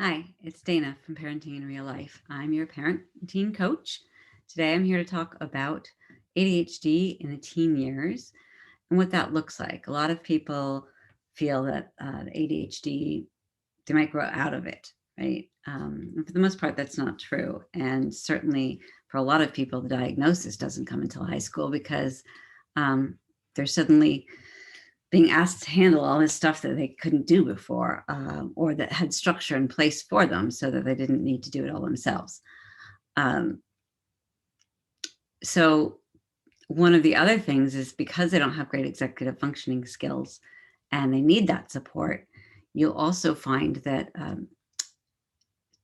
Hi, it's Dana from Parenting in Real Life. I'm your parent and teen coach. Today I'm here to talk about ADHD in the teen years and what that looks like. A lot of people feel that ADHD, they might grow out of it, right? And for the most part, that's not true. And certainly for a lot of people, the diagnosis doesn't come until high school because they're suddenly being asked to handle all this stuff that they couldn't do before, or that had structure in place for them so that they didn't need to do it all themselves. Um, so one of the other things is because they don't have great executive functioning skills and they need that support, you'll also find that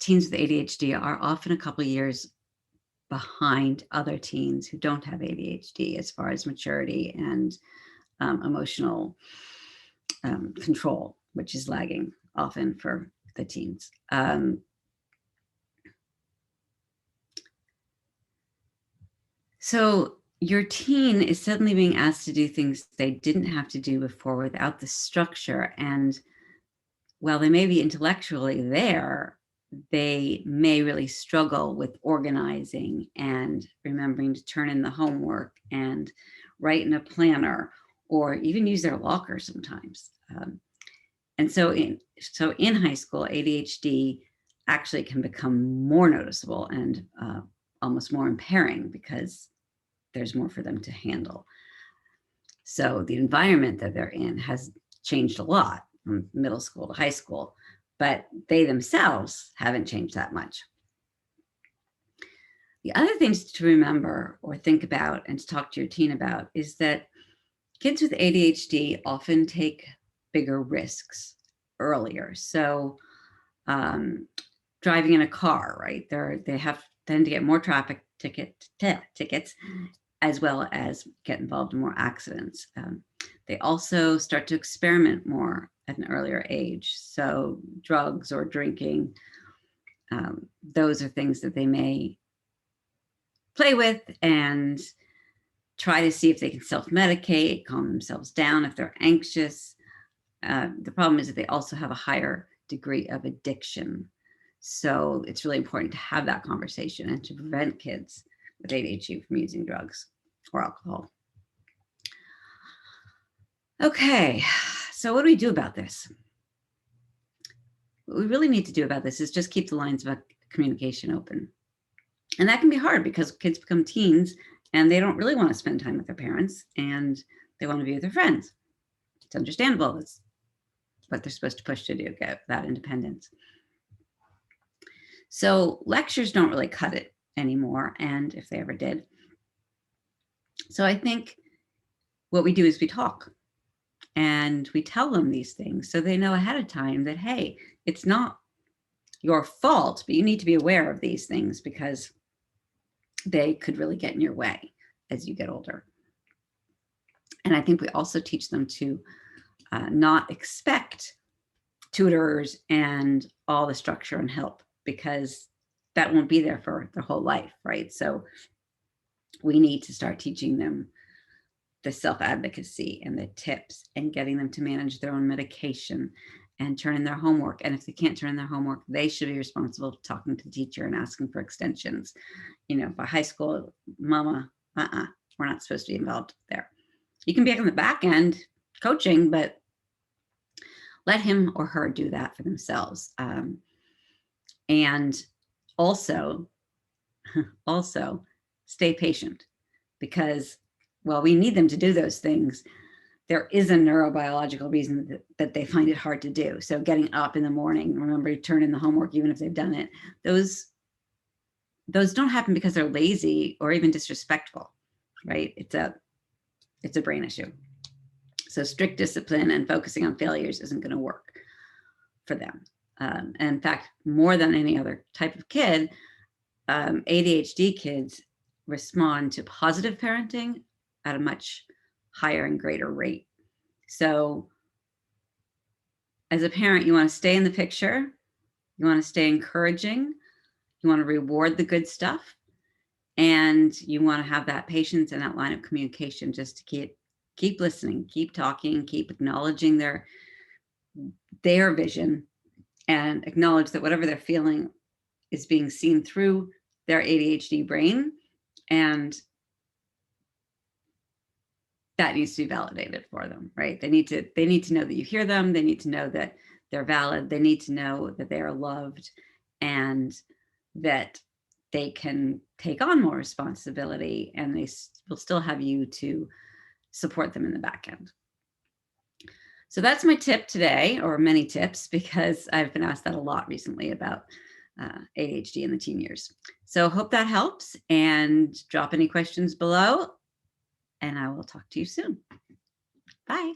teens with ADHD are often a couple of years behind other teens who don't have ADHD as far as maturity and emotional control, which is lagging often for the teens. So your teen is suddenly being asked to do things they didn't have to do before without the structure. And while they may be intellectually there, they may really struggle with organizing and remembering to turn in the homework and write in a planner or even use their locker sometimes. And so in high school, ADHD actually can become more noticeable and almost more impairing because there's more for them to handle. So the environment that they're in has changed a lot from middle school to high school, but they themselves haven't changed that much. The other things to remember or think about and to talk to your teen about is that kids with ADHD often take bigger risks earlier. So driving in a car, right? They tend to get more traffic tickets, as well as get involved in more accidents. They also start to experiment more at an earlier age. So drugs or drinking, those are things that they may play with and try to see if they can self-medicate, calm themselves down if they're anxious. The problem is that they also have a higher degree of addiction. So it's really important to have that conversation and to prevent kids with ADHD from using drugs or alcohol. Okay, so what do we do about this? What we really need to do about this is just keep the lines of communication open. And that can be hard because kids become teens and they don't really want to spend time with their parents and they want to be with their friends. It's understandable. It's what they're supposed to push to do, get that independence. So lectures don't really cut it anymore, and if they ever did. So I think what we do is we talk and we tell them these things so they know ahead of time that, hey, it's not your fault, but you need to be aware of these things because they could really get in your way as you get older. And I think we also teach them to not expect tutors and all the structure and help because that won't be there for their whole life, right? So we need to start teaching them the self-advocacy and the tips and getting them to manage their own medication and turn in their homework. And if they can't turn in their homework, they should be responsible for talking to the teacher and asking for extensions. By high school, mama, we're not supposed to be involved there. You can be on the back end coaching, but let him or her do that for themselves. And also stay patient because while we need them to do those things, there is a neurobiological reason that they find it hard to do. So getting up in the morning, remember to turn in the homework, even if they've done it, those don't happen because they're lazy or even disrespectful, right? It's a brain issue. So strict discipline and focusing on failures isn't going to work for them. And in fact, more than any other type of kid, ADHD kids respond to positive parenting at a much higher and greater rate. So as a parent, you want to stay in the picture. You want to stay encouraging. You want to reward the good stuff. And you want to have that patience and that line of communication just to keep listening, keep talking, keep acknowledging their vision and acknowledge that whatever they're feeling is being seen through their ADHD brain, and that needs to be validated for them, right? They need to know that you hear them. They need to know that they're valid. They need to know that they are loved and that they can take on more responsibility, and they will still have you to support them in the back end. So that's my tip today, or many tips, because I've been asked that a lot recently about ADHD in the teen years. So hope that helps, and drop any questions below, and I will talk to you soon. Bye.